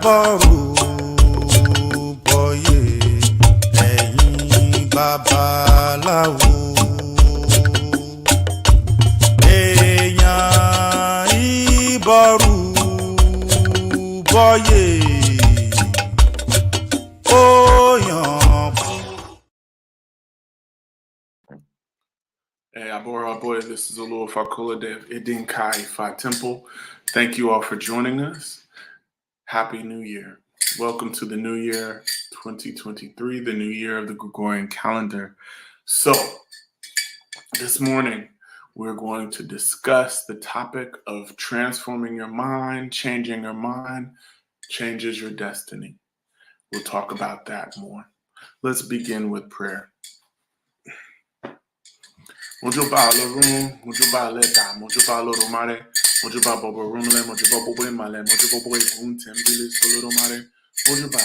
bọ̀rù bọ̀yé ẹ̀yin babaláwo. Èèyàn ìbọ̀rù bọ̀yé ó yàn. Hey, our boy, this is Olu Fakula Dev Idin Kai Fa Temple. Thank you all for joining us. Happy New Year. Welcome to the new year 2023, the new year of the Gregorian calendar. So, this morning, we're going to discuss the topic of transforming your mind, changing your mind, changes your destiny. We'll talk about that more. Let's begin with prayer. Mojuba Lorum, Mojuba Leta, Mojuba Loromare, Mojuba Bobo Rumle, Mojuba Bobo Male, Mojuba Boy Guntem, Billis, Solomare, Mojuba,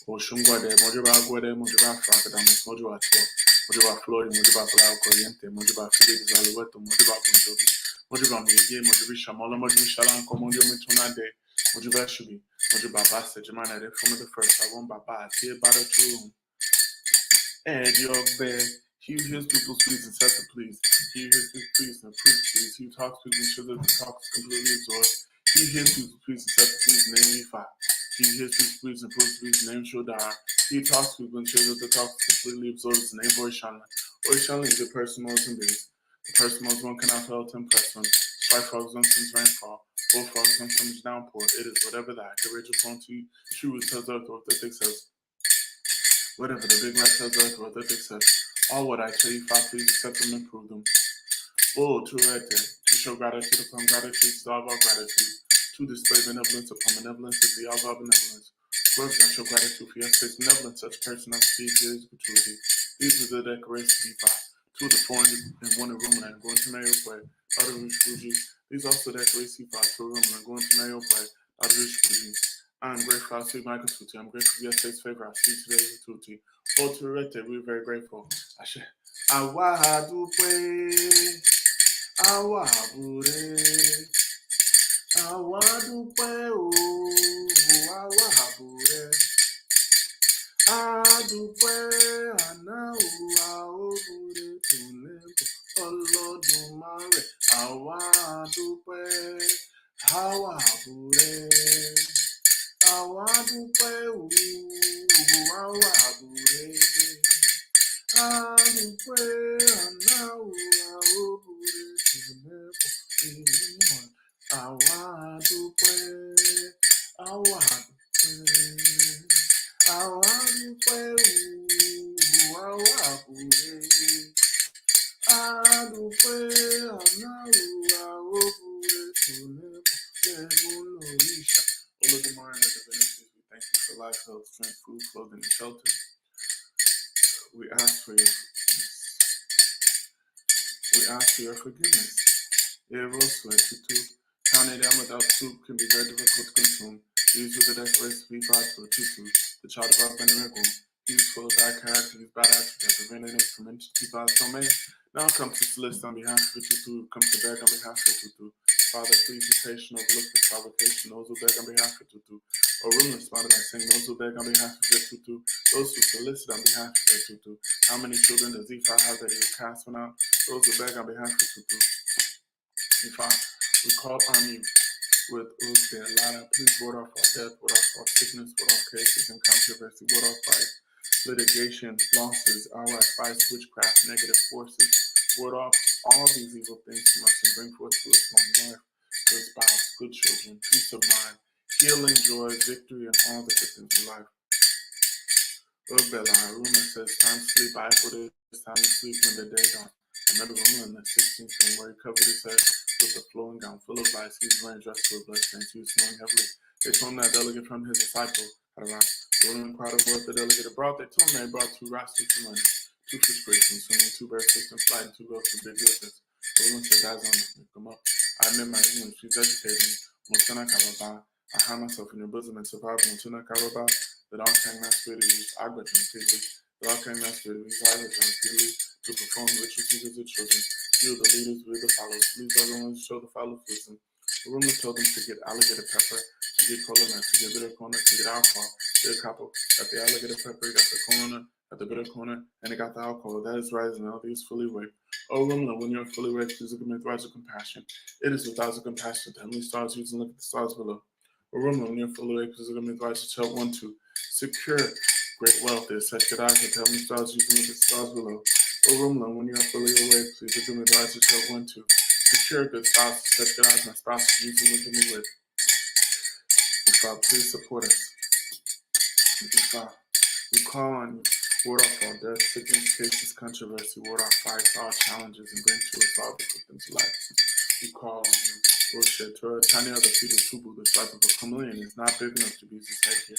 Oshungwade, Mojuba Guade, Mojuba Fracadamus, Mojuba Tor, Mojuba Flori, Mojuba Blau Corriente, Mojuba Felix Alueto, Mojuba Punjobi, Mojuba Migi, Mojubi Shamola, Mojubi Shalan, Comodio Mitunade, Mojuba Shubi, Mojuba Basta, Jamana, from the first, I won't Baba, Tia Bada True. And your bed. He who hears people's pleas and sets to please. He who hears people's pleas and approves pleas. He who talks to people and shows that the talk is completely absorbed. He who hears people's pleas and sets to please, name me fire. He who hears people's pleas and approves pleas, name shall die. He who talks to people and shows that the talk is completely absorbed, his name boy Shanla. Boy Shanla is the person most in biz. The person most one cannot fail to impress one. Strike frogs on some rainfall. Bull frogs on some downpour. It is whatever that. The Rachel phone to you. True tells earth what the thick says. Whatever the big light tells earth what the thick says. All what I tell you, Father, please accept them and prove them. Oh, to show gratitude upon gratitude, to all our gratitude, to display benevolence upon benevolence, is the all of our benevolence. Works not show gratitude for your state's benevolence, such person as speed is gratuity. These are the decorations be by. To the foreign and one room and going to Mayo Play, other rich Fuji. These also decorations be by to a room and going to Mayo Play, other rich Fuji. I'm grateful I see Michael Tuti. I'm grateful for your state's favor. I see today's Tuti. Oh, to we're very grateful. I should. Awa dupe, awa bure, awa dupe o, awa bure, adupe ana o, awa bure tunebo, Olodumare, awa dupe, awa bure, awa dupe o, awa bure. Thank you for life, health, strength, food, clothing, and shelter. We ask for your forgiveness. Counting down without soup can be very difficult to consume. These were the decorations we brought to a tutu. The child of our Benedict. He was full of bad character, he was bad actions that prevented him from entering by so many. Now come to solicit on behalf of the tutu, come to beg on behalf of the tutu. Father, please be patient, overlook this provocation, those who beg on behalf of the tutu. Or room responded by saying, those who beg on behalf of the tutu, those who solicit on behalf of the tutu. How many children does Ifa have that he was cast one out? Those who beg on behalf of the tutu. Ifa, we call on you with Uzbe Lada. Please ward off all death, ward off all sickness, ward off cases and controversy, ward off fight, litigation, losses, outright fights, witchcraft, negative forces. Ward off all these evil things from us and bring forth to us long life, good spouse, good children, peace of mind, healing, joy, victory, and all the good things in life. Rumor says, time to sleep, I equity, it's time to sleep when the day dawns. Another woman in the 16th room where he covered his head with a flowing gown full of lice. He was wearing dressed to a bloodstains. He was snoring heavily. They told him that delegate from his disciple had arrived. The woman inquired of what the delegate had brought. They told him they brought 2 rocks with some money, 2 fish grapes, and swimming, 2 bear systems, flight, and 2 goats with big wheels. The woman said, guys, I'm going to come up. I admit my English. She's educated me. Mutana Karaba. I hide myself in your bosom and survive Mutana Karaba. The dog came that spirit of use. I got you completely. The dog came that spirit of use. I got you completely. To perform ritual duties of children. You are the leaders, we are the followers. Please, everyone, show the followers wisdom. Rumor told them to get alligator pepper, to get cola nut, to get bitter corner, to get alcohol, get a couple, got the alligator pepper, got the cola nut, got the bitter corner, and it got the alcohol. That is rising, all these fully awake. Oh, Rumor, when you're fully awake, please look at me with eyes of compassion. It is with eyes of compassion that heavenly stars use and look at the stars below. Oh, Rumor, when you're fully awake, please look at me with eyes of help 1, 2. Secure great wealth is such that eyes that heavenly stars use and look at the stars below. Oh, Rumor, when you're fully awake, please look at me with eyes of help 1, 2. Secure good spouse, such that eyes my spouse use and look at me with. God, please support us. God, we call on you. Ward off all death, sickness, cases, controversy, ward off fights, all challenges, and bring to us all the victims' lives. We call on you. Bullshit, to a tiny other feet of Tubu, the stripe of a chameleon is not big enough to be used as headgear.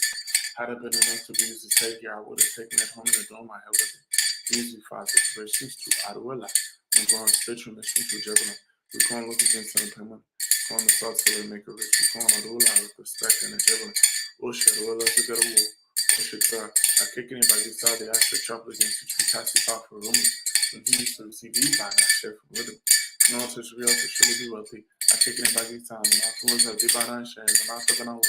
Had it been enough to be used as headgear, I would have taken it home in a dome I held with it. Easy five expressions to Aruela. I'm going to stitch on the street to Jebel. We can't look against the payment. Call the sauce to make a rich. We call Arula with respect and a Jebel. Bullshit, Aruela to get a wool. Bullshit, I kick anybody inside the ass for trouble against the true taxi talk for room. When he used to receive these by that share from rhythm. No to real to surely be wealthy. I kick anybody time and afterwards I dip on share and after the hour.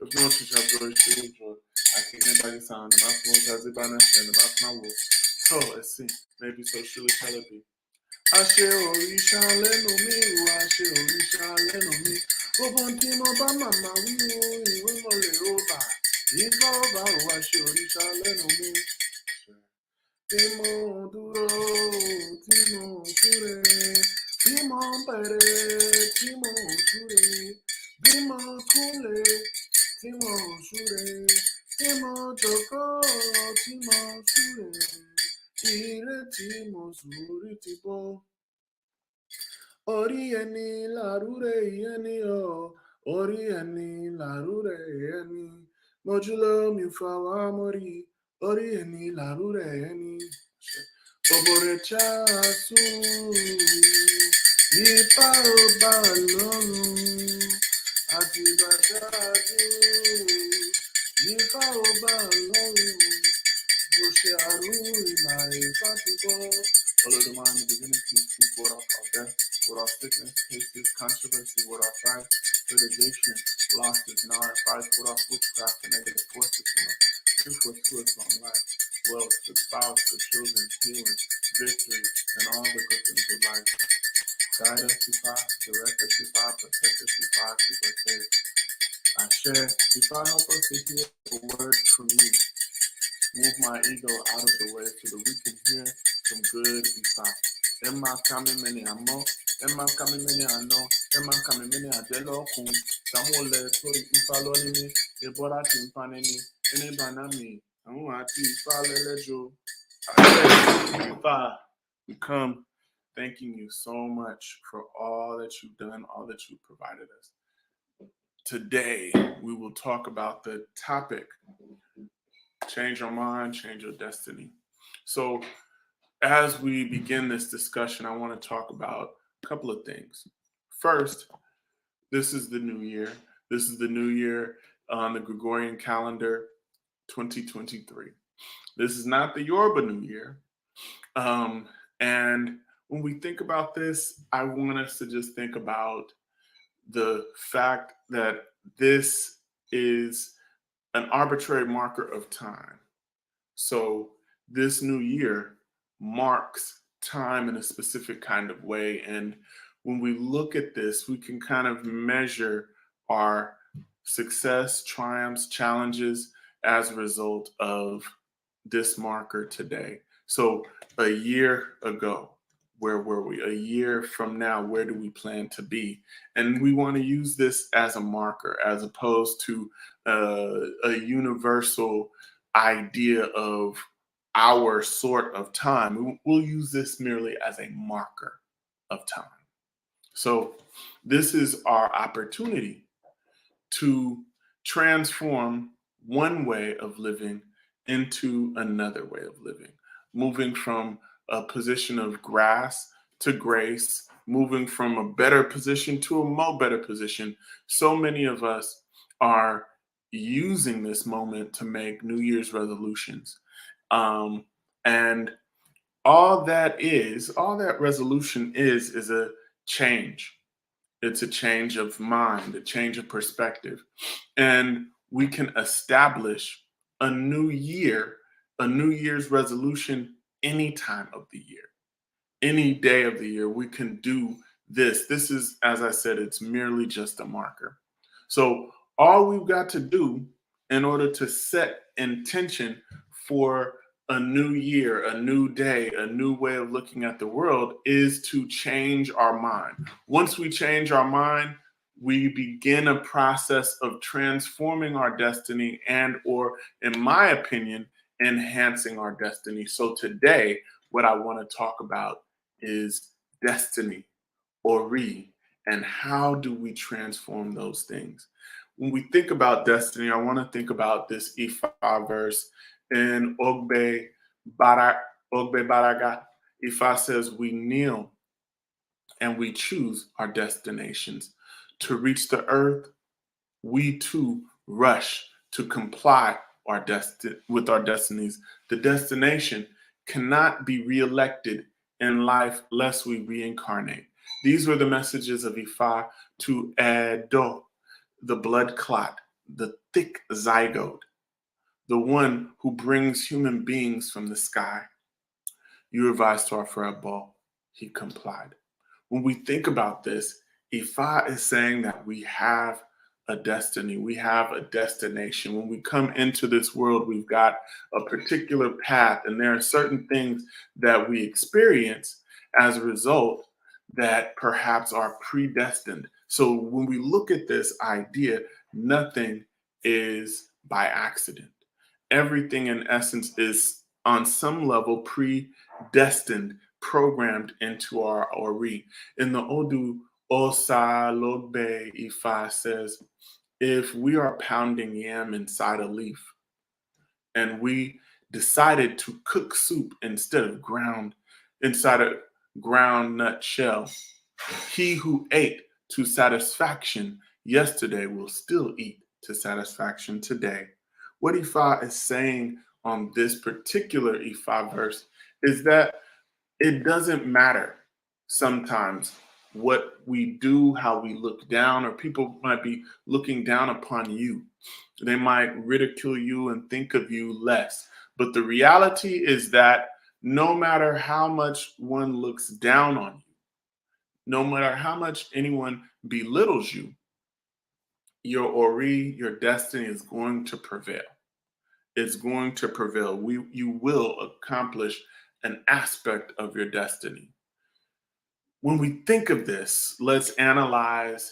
If no to shop joy, she will joy. I kick anybody time and afterwards I dip on share and after my will. So let's see, maybe so surely shall it be. Àṣẹ òrìṣà lẹ́nu mi o, àṣẹ òrìṣà lẹ́nu mi. Gbogbo tí mo bá màmá wí o, ìwé mọ̀lẹ́ ó bà. Ìfọ̀ bá o, àṣẹ òrìṣà lẹ́nu mi. Tí mo dúró, tí mo súre, tí mo bẹ̀rẹ̀, tí mo súre, bí mo kúnlẹ̀, tí mo súre, tí mo jókòó, tí mo súre. Ìrètí mo sùúrù ti bọ́. Orí ẹni làrúre ẹni o, orí ẹni làrúre ẹni. Mojúlọ mi fa wá mọ́rí, orí ẹni làrúre ẹni. Òbòrè chásù, ipa ọba lọ́run, àtìgbàjáde, ipa ọba lọ́run. Follow the mind, the beginning, truth, word off our death, word off sickness, cases, controversy, word off strife, litigation, losses, and our fights, word off witchcraft, and negative forces from us. Truth was to us on life, wealth, the spouse, the children, healing, victory, and all the good things of life. Guide us to five, direct us to five, protect us to five, keep us safe. I share, to five, help us to hear a word from you. Move my ego out of the way so that we can hear some good Ifa. Emma kami many amo, Emma kami many ano, Emma kami many adelo kun. Samuel tori Ifa loni mi, Ebora timpaneni, ene banami, amu ati Ifa lelejo. Ifa, we come thanking you so much for all that you've done, all that you've provided us. Today, we will talk about the topic, change your mind, change your destiny. So as we begin this discussion, I want to talk about a couple of things. First, this is the new year. This is the new year on the Gregorian calendar, 2023. This is not the Yoruba New Year. And when we think about this, I want us to just think about the fact that this is an arbitrary marker of time. So this new year marks time in a specific kind of way. And when we look at this, we can kind of measure our success, triumphs, challenges as a result of this marker today. So a year ago, where were we? A year from now, where do we plan to be? And we want to use this as a marker as opposed to a universal idea of our sort of time. We'll use this merely as a marker of time. So this is our opportunity to transform one way of living into another way of living, moving from a position of grace to grace, moving from a better position to a more better position. So many of us are using this moment to make New Year's resolutions. And all that resolution is a change. It's a change of mind, a change of perspective. And we can establish a new year, a New Year's resolution any time of the year, any day of the year. We can do this. This is, as I said, it's merely just a marker. So all we've got to do in order to set intention for a new year, a new day, a new way of looking at the world is to change our mind. Once we change our mind, we begin a process of transforming our destiny and or, in my opinion, enhancing our destiny. So today, what I want to talk about is destiny or and how do we transform those things? When we think about destiny, I want to think about this Ifa verse in Ogbe Baraga. Ifa says, we kneel and we choose our destinations. To reach the earth, we too rush to comply with our destinies. The destination cannot be reelected in life lest we reincarnate. These were the messages of Ifa to Edo, the blood clot, the thick zygote, the one who brings human beings from the sky. You revised to our Fred Ball. He complied. When we think about this, Ifa is saying that we have a destiny, we have a destination. When we come into this world, we've got a particular path, and there are certain things that we experience as a result that perhaps are predestined. So when we look at this idea, nothing is by accident. Everything in essence is on some level predestined, programmed into our ori. In the Odu, Osa Logbe Ifa says, if we are pounding yam inside a leaf and we decided to cook soup instead of ground inside a ground nut shell, he who ate to satisfaction yesterday will still eat to satisfaction today. What Ifa is saying on this particular Ifa verse is that it doesn't matter sometimes what we do, how we look down, or people might be looking down upon you. They might ridicule you and think of you less. But the reality is that no matter how much one looks down on you, no matter how much anyone belittles you, your ori, your destiny is going to prevail. It's going to prevail. You will accomplish an aspect of your destiny. When we think of this, let's analyze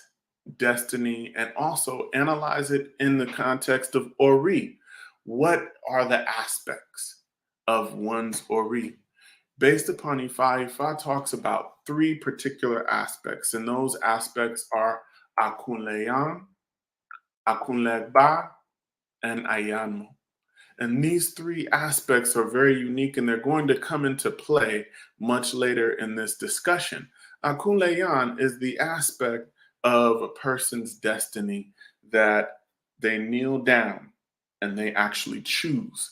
destiny and also analyze it in the context of ori. What are the aspects of one's ori? Based upon Ifa, Ifa talks about three particular aspects, and those aspects are Akunleyan, Akunlegba, and Ayanmo. And these three aspects are very unique and they're going to come into play much later in this discussion. Akunleyan is the aspect of a person's destiny that they kneel down and they actually choose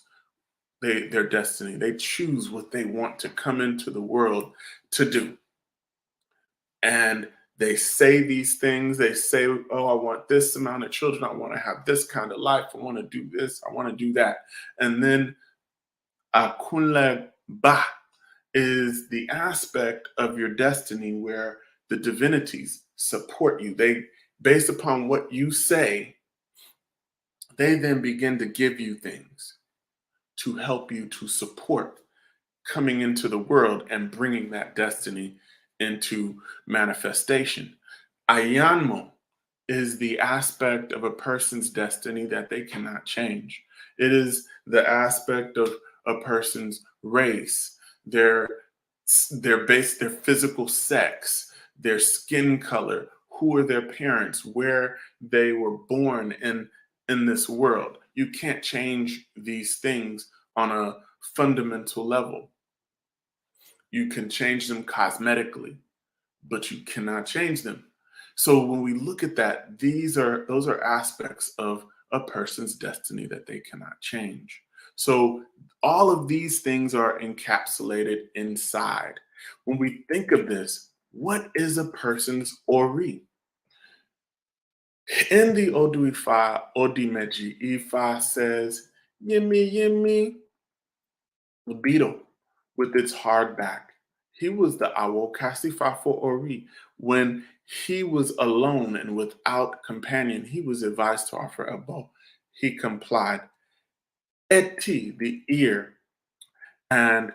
their destiny. They choose what they want to come into the world to do. And they say these things. They say, oh, I want this amount of children. I want to have this kind of life. I want to do this. I want to do that. And then Akunle Ba is the aspect of your destiny where the divinities support you. They, based upon what you say, they then begin to give you things to help you to support coming into the world and bringing that destiny into manifestation. Ayanmo is the aspect of a person's destiny that they cannot change. It is the aspect of a person's race, their base, their physical sex, their skin color, who are their parents, where they were born in this world. You can't change these things on a fundamental level. You can change them cosmetically, but you cannot change them. So when we look at that, those are aspects of a person's destiny that they cannot change. So all of these things are encapsulated inside. When we think of this, what is a person's ori? In the Odu Ifa, Odimeji, Ifa says, Yimmy, yimmy, the beetle with its hard back. He was the Awo Kasifa for Ori. When he was alone and without companion, he was advised to offer a bow. He complied. Eti, the ear, and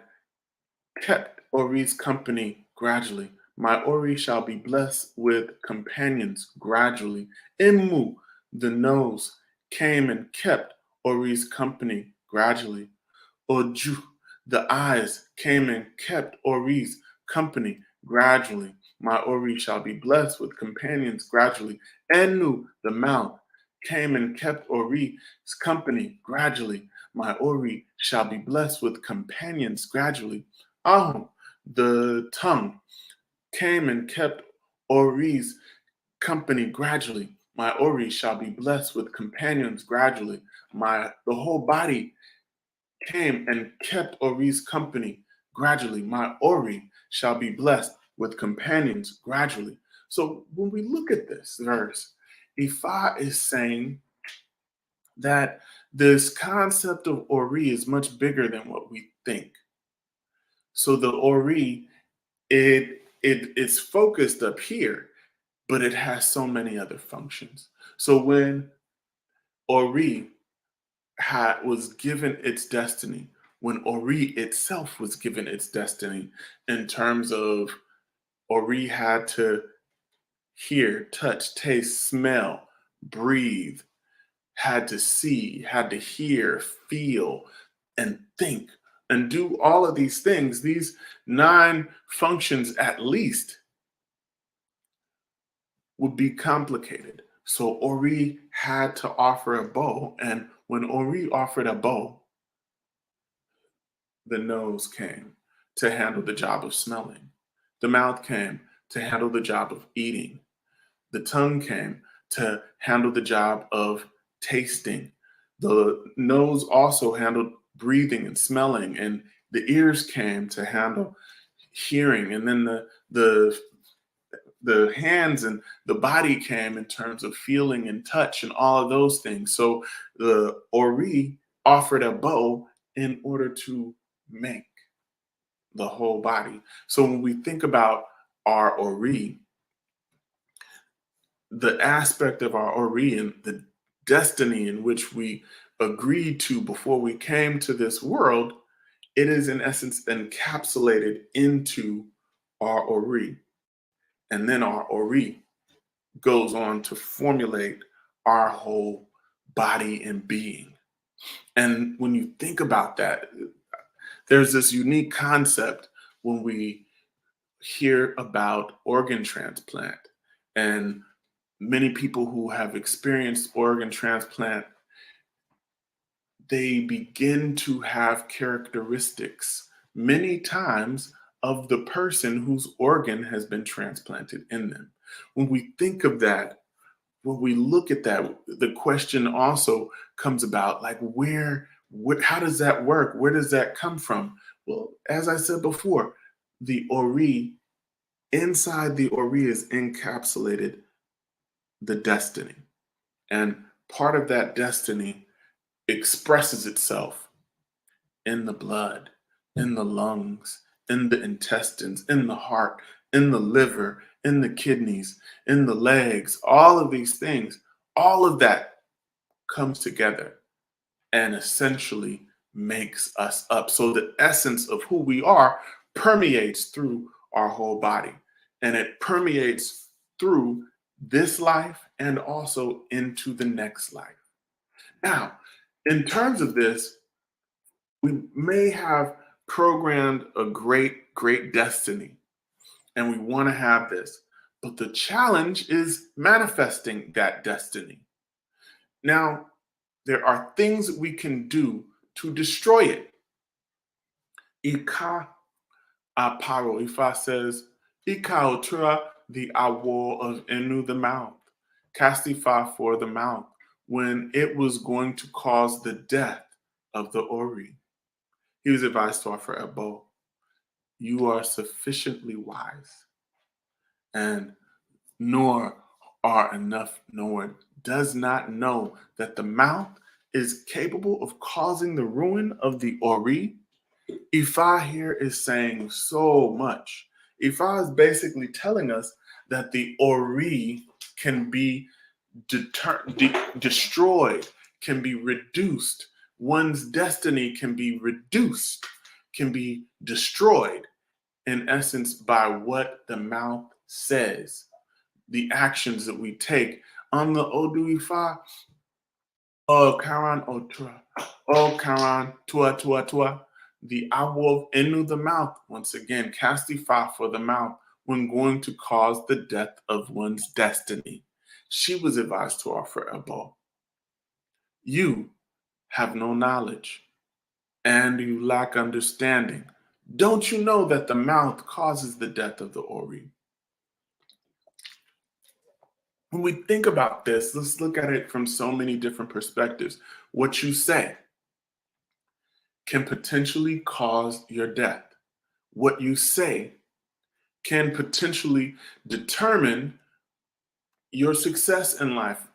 kept Ori's company gradually. My Ori shall be blessed with companions gradually. Immu, the nose, came and kept Ori's company gradually. Oju, the eyes, came and kept Ori's company gradually. My Ori shall be blessed with companions gradually. Enu, the mouth, came and kept Ori's company gradually. My Ori shall be blessed with companions gradually. Ahu, the tongue, came and kept Ori's company gradually. My Ori shall be blessed with companions gradually. The whole body came and kept Ori's company gradually. My Ori shall be blessed with companions gradually. So when we look at this verse, Ifa is saying that this concept of Ori is much bigger than what we think. So the Ori, it's focused up here, but it has so many other functions. So when Ori was given its destiny, when Ori itself was given its destiny, in terms of Ori had to hear, touch, taste, smell, breathe, had to see, had to hear, feel, and think, and do all of these things, these 9 functions at least, would be complicated. So Ori had to offer a bow, and when Ori offered a bow, the nose came to handle the job of smelling. The mouth came to handle the job of eating. The tongue came to handle the job of tasting. The nose also handled breathing and smelling, and the ears came to handle hearing. And then the hands and the body came in terms of feeling and touch and all of those things. So the Ori offered a bow in order to make the whole body. So when we think about our Ori, the aspect of our Ori and the destiny in which we agreed to before we came to this world, it is in essence encapsulated into our Ori. And then our Ori goes on to formulate our whole body and being. And when you think about that, there's this unique concept when we hear about organ transplant. And many people who have experienced organ transplant, they begin to have characteristics many times of the person whose organ has been transplanted in them. When we think of that, when we look at that, the question also comes about like, how does that work? Where does that come from? Well, as I said before, the Ori, inside the Ori is encapsulated the destiny. And part of that destiny expresses itself in the blood, in the lungs, in the intestines, in the heart, in the liver, in the kidneys, in the legs, all of these things, all of that comes together and essentially makes us up. So the essence of who we are permeates through our whole body, and it permeates through this life and also into the next life. Now, in terms of this, we may have programmed a great destiny, and we want to have this, but the challenge is manifesting that destiny. Now, there are things that we can do to destroy it. Ika aparo, Ifa says, Ika otura, the awo of Enu, the mouth, Castifa for the mouth, when it was going to cause the death of the Ori. He was advised to offer a bow. You are sufficiently wise, and nor are enough knowing, does not know that the mouth is capable of causing the ruin of the Ori. Ifa here is saying so much. Ifa is basically telling us that the Ori can be destroyed, can be reduced. One's destiny can be reduced, can be destroyed, in essence, by what the mouth says, the actions that we take. On the Odu Ifa, O Karan Otra, O Karan Tua Tua Tua, the Awo of Enu the mouth, once again, cast Ifa for the mouth when going to cause the death of one's destiny. She was advised to offer Ebo. You have no knowledge and you lack understanding. Don't you know that the mouth causes the death of the Ori? When we think about this, let's look at it from so many different perspectives. What you say can potentially cause your death. What you say can potentially determine your success in life.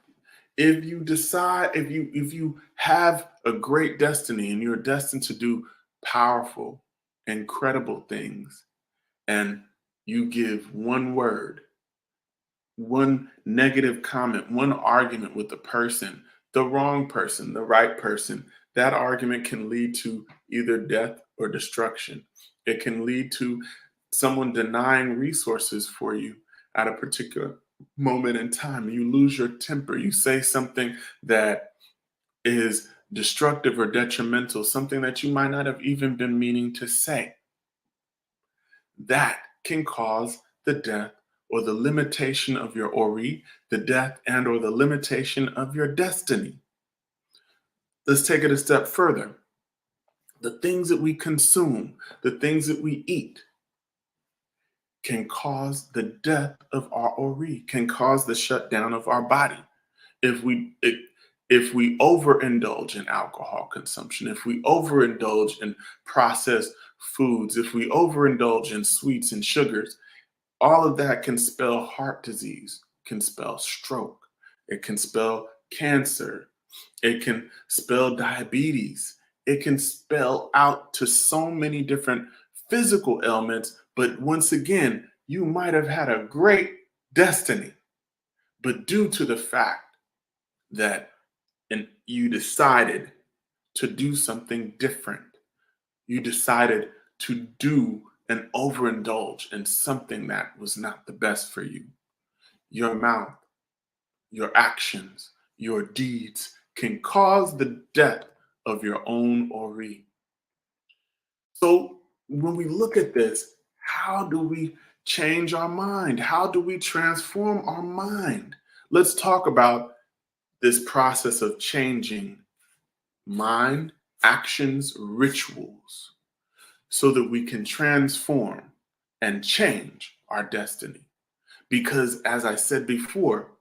If you decide, if you have a great destiny and you're destined to do powerful, incredible things, and you give one word, one negative comment, one argument with the person, the wrong person, the right person, that argument can lead to either death or destruction. It can lead to someone denying resources for you at a particular moment in time. You lose your temper. You say something that is destructive or detrimental, something that you might not have even been meaning to say. That can cause the death or the limitation of your Ori, the death and or the limitation of your destiny. Let's take it a step further. The things that we consume, the things that we eat, can cause the death of our Ori, can cause the shutdown of our body. If we overindulge in alcohol consumption, if we overindulge in processed foods, if we overindulge in sweets and sugars, all of that can spell heart disease, can spell stroke, it can spell cancer, it can spell diabetes, it can spell out to so many different physical ailments. But once again, you might have had a great destiny, but due to the fact that you decided to do something different, you decided to do and overindulge in something that was not the best for you. Your mouth, your actions, your deeds can cause the death of your own Ori. So when we look at this, how do we change our mind? How do we transform our mind? Let's talk about this process of changing mind, actions, rituals, so that we can transform and change our destiny. Because, as I said before,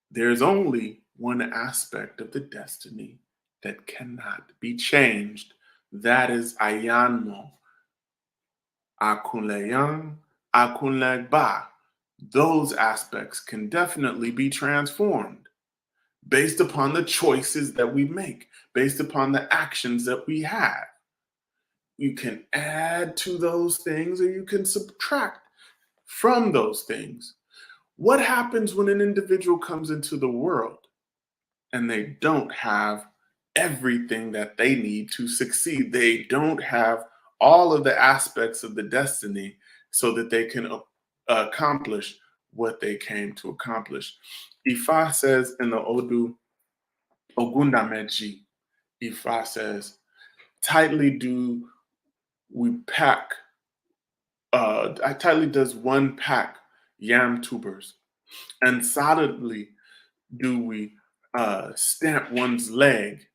there's only one aspect of the destiny that cannot be changed. That is Ayanmo, Akunleyan, Akunlegba. Those aspects can definitely be transformed based upon the choices that we make, based upon the actions that we have. You can add to those things or you can subtract from those things. What happens when an individual comes into the world and they don't have everything that they need to succeed? They don't have all of the aspects of the destiny so that they can accomplish what they came to accomplish. Ifa says in the Odu Ogundameji, Ifa says, tightly do we pack, tightly does one pack yam tubers, and solidly do we stamp one's leg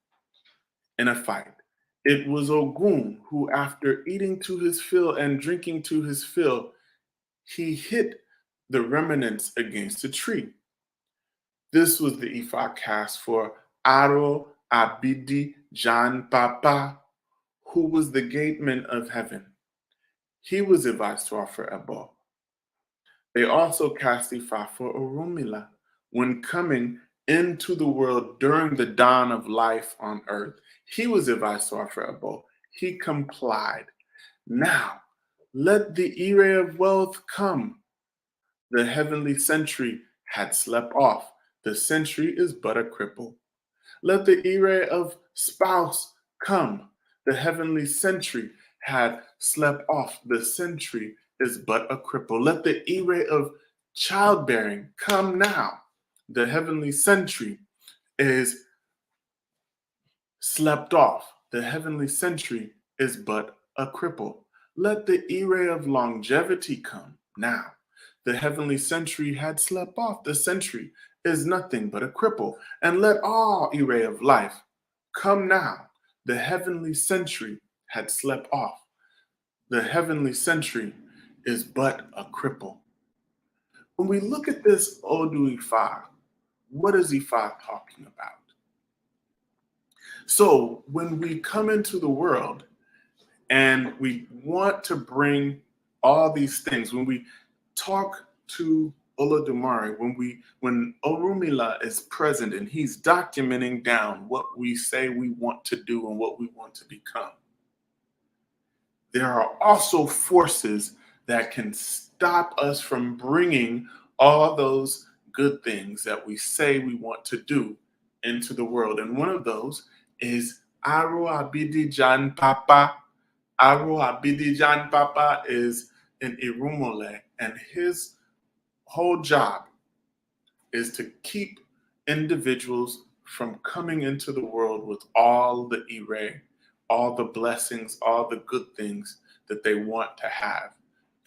in a fight. It was Ogun who, after eating to his fill and drinking to his fill, he hit the remnants against a tree. This was the Ifa cast for Aro Abidi Jan Papa, who was the gateman of heaven. He was advised to offer Ebo. They also cast Ifa for Orunmila when coming into the world during the dawn of life on earth. He was Ivaiswa for Abo. He complied. Now, let the Ire of wealth come. The heavenly sentry had slept off. The sentry is but a cripple. Let the Ire of spouse come. The heavenly sentry had slept off. The sentry is but a cripple. Let the Ire of childbearing come now. The heavenly sentry is slept off. The heavenly sentry is but a cripple. Let the Ire of longevity come now. The heavenly sentry had slept off. The sentry is nothing but a cripple. And let all Ire of life come now. The heavenly sentry had slept off. The heavenly sentry is but a cripple. When we look at this Odu Ifa, what is Ifa talking about? So when we come into the world and we want to bring all these things, when we talk to Olodumare, when Orunmila is present and he's documenting down what we say we want to do and what we want to become, there are also forces that can stop us from bringing all those good things that we say we want to do into the world. And one of those is Aro Abidi Jan Papa. Aro Abidi Jan Papa is an Irumole, and his whole job is to keep individuals from coming into the world with all the ire, all the blessings, all the good things that they want to have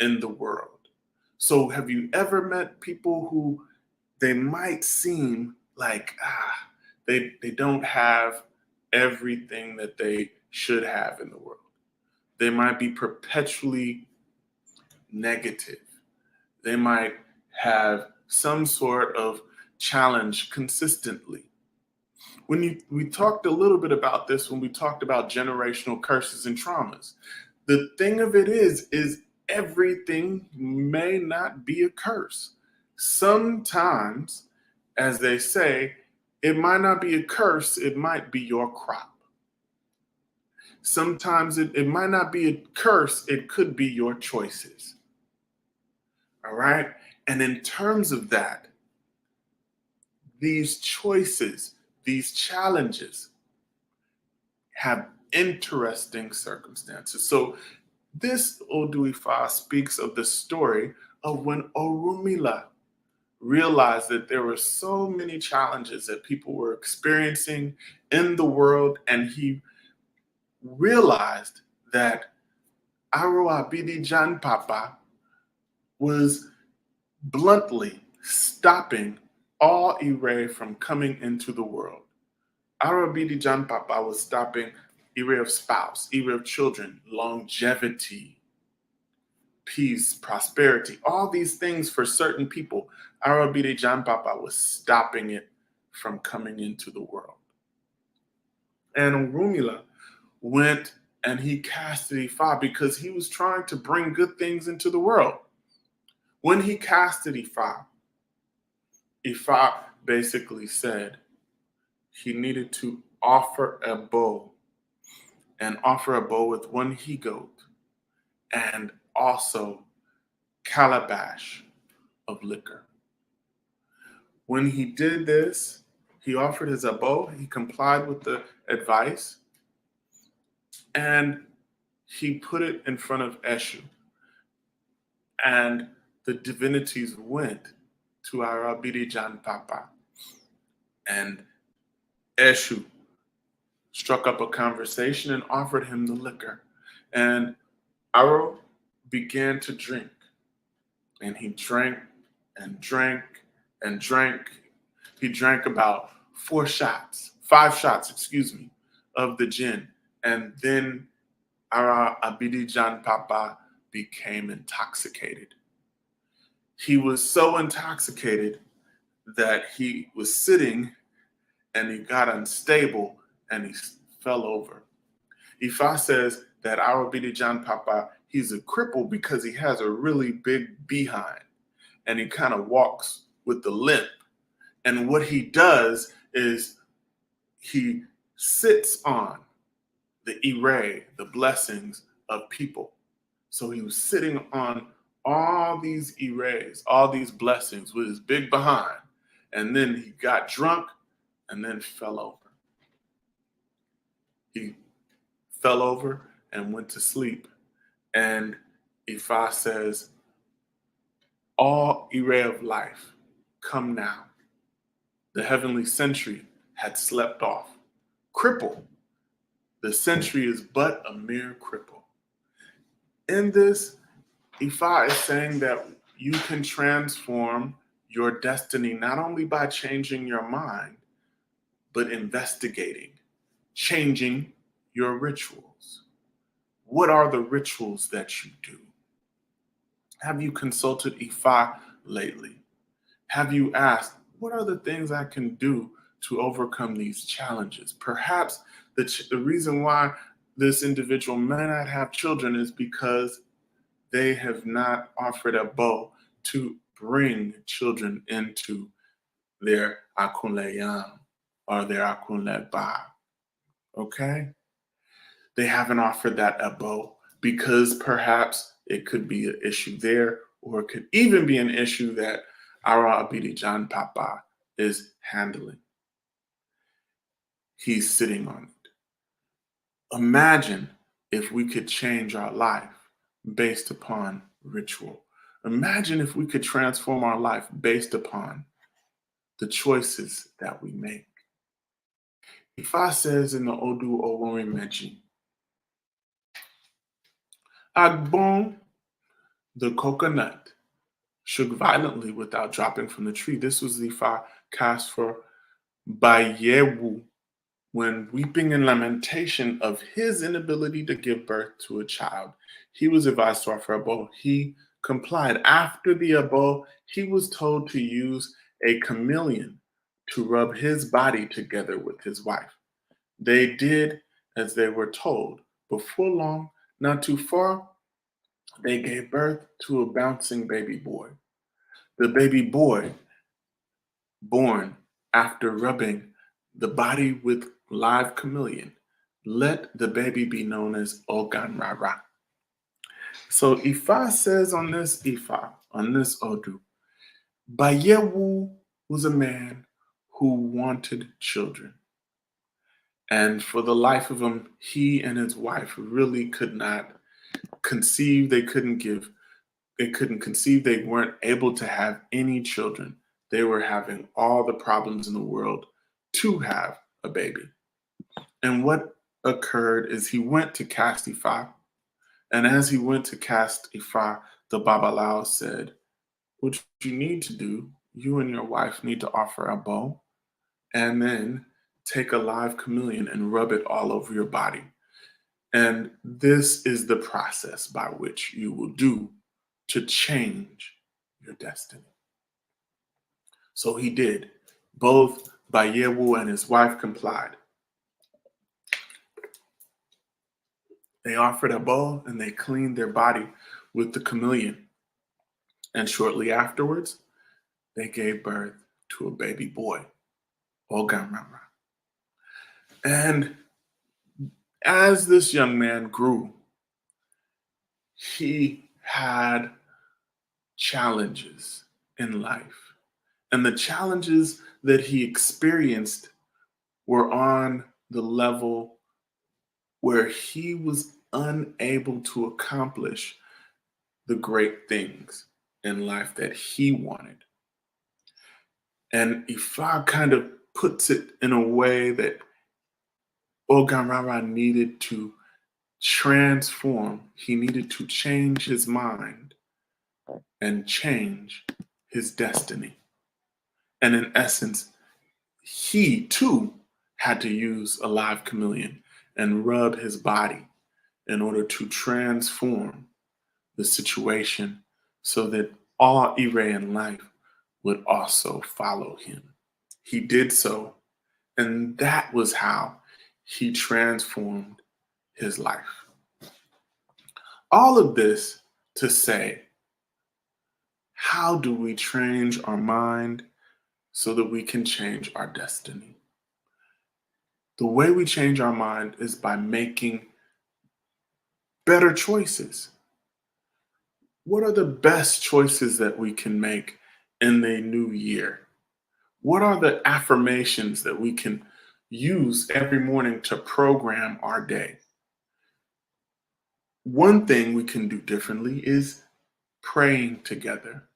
in the world. So have you ever met people who they might seem like they don't have everything that they should have in the world? They might be perpetually negative. They might have some sort of challenge consistently. We talked a little bit about this when we talked about generational curses and traumas. The thing of it is everything may not be a curse. Sometimes, as they say, it might not be a curse, it might be your crop. Sometimes it might not be a curse, it could be your choices. All right? And in terms of that, these choices, these challenges have interesting circumstances. So this Oduifa speaks of the story of when Orunmila realized that there were so many challenges that people were experiencing in the world, and he realized that Aro Abidi Jan Papa was bluntly stopping all Ire from coming into the world. Arabidi Jan Papa was stopping Ire of spouse, Ire of children, longevity, peace, prosperity, all these things for certain people. Arabidi Jan Papa was stopping it from coming into the world. And Rumila went and he casted Ifa because he was trying to bring good things into the world. When he casted Ifa, Ifa basically said he needed to offer a bow and offer a bow with one he-goat and also calabash of liquor. When he did this, he offered his abo, he complied with the advice, and he put it in front of Eshu. And the divinities went to Arabidi Jan Papa, and Eshu struck up a conversation and offered him the liquor. And Aro began to drink, and he drank and drank and drank. He drank about 5 shots, of the gin. And then Ara Abidi Jan Papa became intoxicated. He was so intoxicated that he was sitting and he got unstable and he fell over. Ifa says that Arabidi Jan Papa, he's a cripple because he has a really big behind. and he kind of walks with the limp. And what he does is he sits on the array, the blessings of people. So he was sitting on all these arrays, all these blessings with his big behind. And then he got drunk and then fell over. He fell over and went to sleep. And Ifa says, all array of life, come now. The heavenly sentry had slept off. Cripple. The sentry is but a mere cripple. In this, Ifa is saying that you can transform your destiny not only by changing your mind, but investigating, changing your rituals. What are the rituals that you do? Have you consulted Ifa lately? Have you asked, what are the things I can do to overcome these challenges? Perhaps the reason why this individual may not have children is because they have not offered a bow to bring children into their akunleyam or their akunleba. Okay? They haven't offered that abo because perhaps it could be an issue there, or it could even be an issue that Ara Abidi John Papa is handling. He's sitting on it. Imagine if we could change our life based upon ritual. Imagine if we could transform our life based upon the choices that we make. Ifa says in the Odu Owori Meji, Agbon, the coconut, shook violently without dropping from the tree. This was the Ifa cast for Bayewu when weeping in lamentation of his inability to give birth to a child. He was advised to offer a bow. He complied. After the abo, he was told to use a chameleon to rub his body together with his wife. They did as they were told. Before long, not too far, they gave birth to a bouncing baby boy. The baby boy, born after rubbing the body with live chameleon, let the baby be known as Ogan Rara. So Ifa says on this Ifa, on this Odu, Bayewu was a man who wanted children. And for the life of him, he and his wife really could not conceive. They couldn't conceive. They weren't able to have any children. They were having all the problems in the world to have a baby. And what occurred is he went to cast Ifa. And as he went to cast Ifa, the Babalao said, what you need to do, you and your wife need to offer a bow and then take a live chameleon and rub it all over your body. And this is the process by which you will do to change your destiny. So he did. Both Bayewu and his wife complied. They offered a bow and they cleaned their body with the chameleon. And shortly afterwards, they gave birth to a baby boy, Ogamrama. And as this young man grew, he had challenges in life. And the challenges that he experienced were on the level where he was unable to accomplish the great things in life that he wanted. And Ifa kind of puts it in a way that Ogamrara needed to transform. He needed to change his mind and change his destiny. And in essence, he too had to use a live chameleon and rub his body in order to transform the situation so that all Ire in life would also follow him. He did so, and that was how he transformed his life. All of this to say, How do we change our mind so that we can change our destiny? The way we change our mind is by making better choices. What are the best choices that we can make in the new year? What are the affirmations that we can use every morning to program our day? One thing we can do differently is praying together.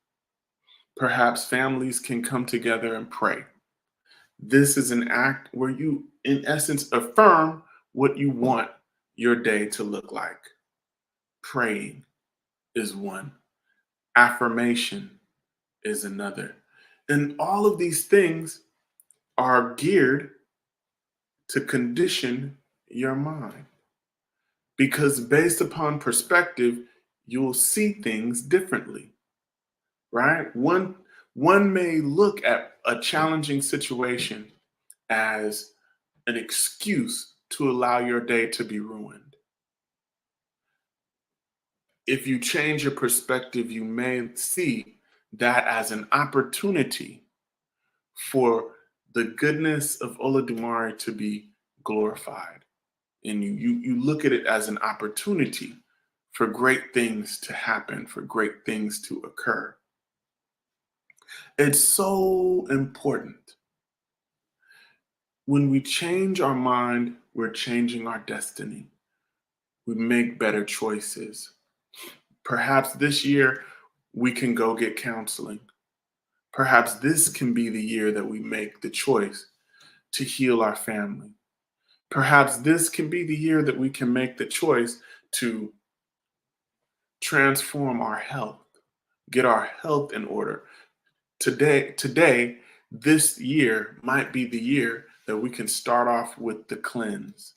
Perhaps families can come together and pray. This is an act where you, in essence, affirm what you want your day to look like. Praying is one, affirmation is another. And all of these things are geared to condition your mind because based upon perspective, you'll see things differently, right? One may look at a challenging situation as an excuse to allow your day to be ruined. If you change your perspective, you may see that as an opportunity for the goodness of Olodumare to be glorified. And you look at it as an opportunity for great things to happen, for great things to occur. It's so important. When we change our mind, we're changing our destiny. We make better choices. Perhaps this year we can go get counseling. Perhaps this can be the year that we make the choice to heal our family. Perhaps this can be the year that we can make the choice to transform our health, get our health in order. Today, this year might be the year that we can start off with the cleanse,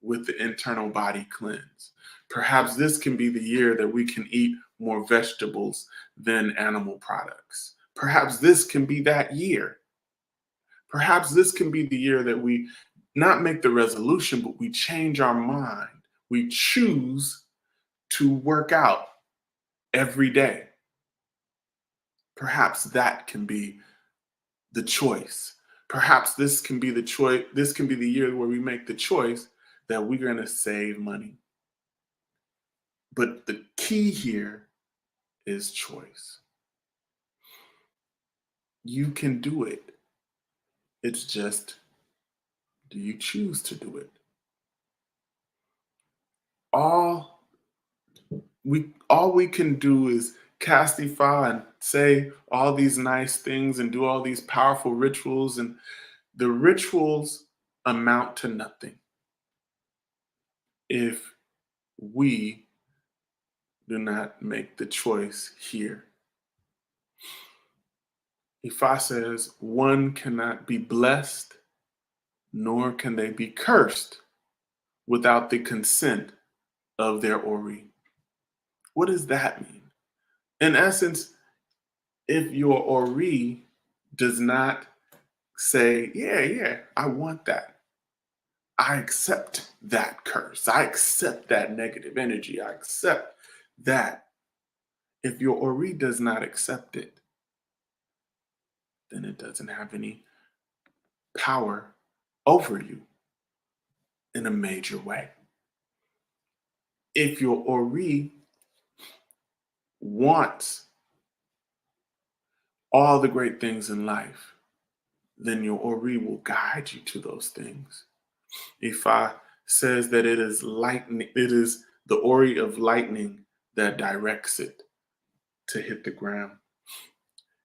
with the internal body cleanse. Perhaps this can be the year that we can eat more vegetables than animal products. Perhaps this can be that year. Perhaps this can be the year that we not make the resolution, but we change our mind. We choose to work out every day. Perhaps that can be the choice. Perhaps this can be the choice. This can be the year where we make the choice that we're going to save money. But the key here is choice. You can do it. It's just, do you choose to do it? All all we can do is castify and say all these nice things and do all these powerful rituals, and the rituals amount to nothing if we do not make the choice here. Ifa says one cannot be blessed, nor can they be cursed without the consent of their Ori. What does that mean? In essence, if your Ori does not say, yeah, I want that. I accept that curse. I accept that negative energy. I accept that. If your Ori does not accept it, then it doesn't have any power over you in a major way. If your Ori wants all the great things in life, then your Ori will guide you to those things. Ifa says that it is lightning, it is the Ori of lightning that directs it to hit the ground.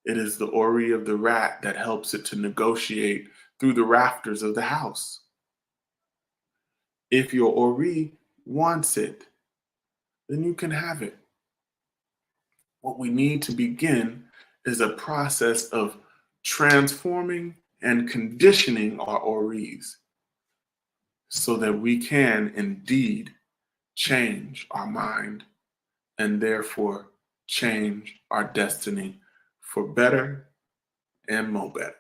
It is the Ori of the rat that helps it to negotiate through the rafters of the house. If your Ori wants it, then you can have it. What we need to begin is a process of transforming and conditioning our Oris so that we can indeed change our mind and therefore change our destiny for better and more better.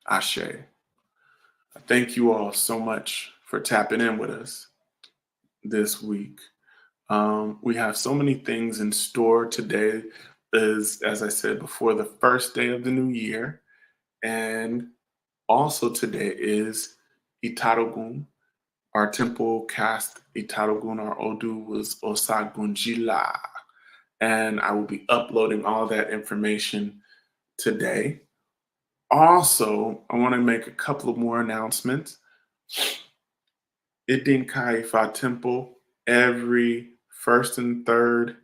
Ashe. I thank you all so much for tapping in with us this week. We have so many things in store today. is, as I said before, the first day of the new year. And also today is Itarogun. Our temple cast Itarogun, our Odu was Osagunjila. And I will be uploading all that information today. Also, I want to make a couple of more announcements. Idin Kaifa Temple every first and third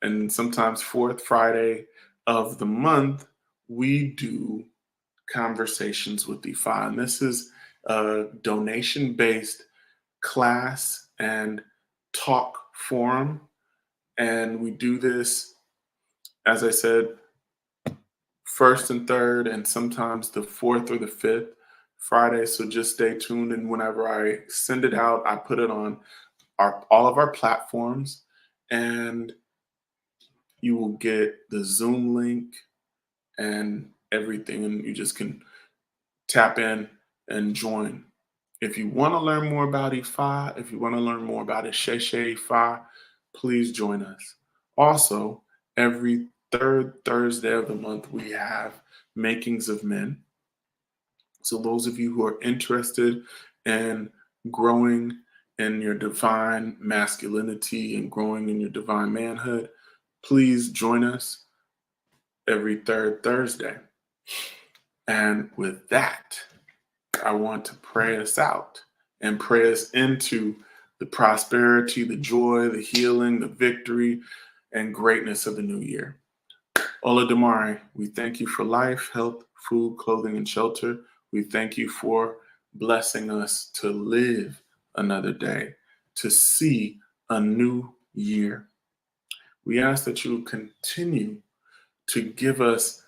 and sometimes fourth Friday of the month, we do conversations with Ifa. And this is a donation-based class and talk forum. And we do this, as I said, first and third, and sometimes the fourth or the fifth Friday. So just stay tuned. And whenever I send it out, I put it on all of our platforms, and you will get the Zoom link and everything, and you just can tap in and join. If you want to learn more about Ifa, if you want to learn more about Isheshe Ifa, please join us. Also, every third Thursday of the month, we have Makings of Men. So those of you who are interested in growing in your divine masculinity and growing in your divine manhood, please join us every third Thursday. And with that, I want to pray us out and pray us into the prosperity, the joy, the healing, the victory, and greatness of the new year. Olodumare, we thank you for life, health, food, clothing, and shelter. We thank you for blessing us to live another day, to see a new year. We ask that you continue to give us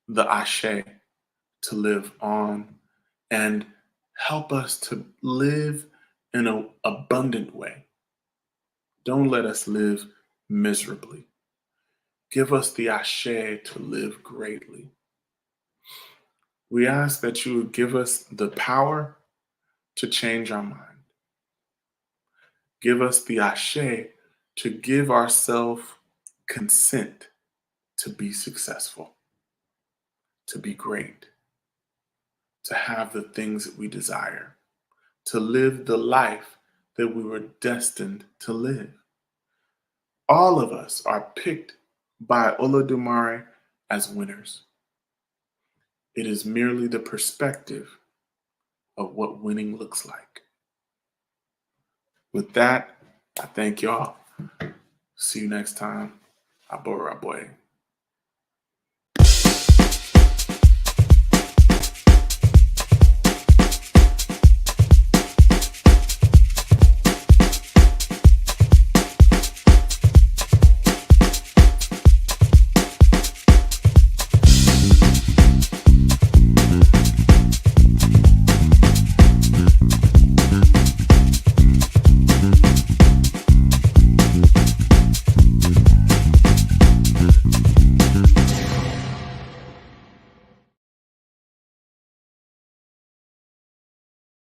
the ashe to live on and help us to live in an abundant way. Don't let us live miserably. Give us the ashe to live greatly. We ask that you would give us the power to change our mind. Give us the ashe to give ourselves consent to be successful, to be great, to have the things that we desire, to live the life that we were destined to live. All of us are picked by Olodumare as winners. It is merely the perspective of what winning looks like. With that, I thank y'all. See you next time. Aboraboy.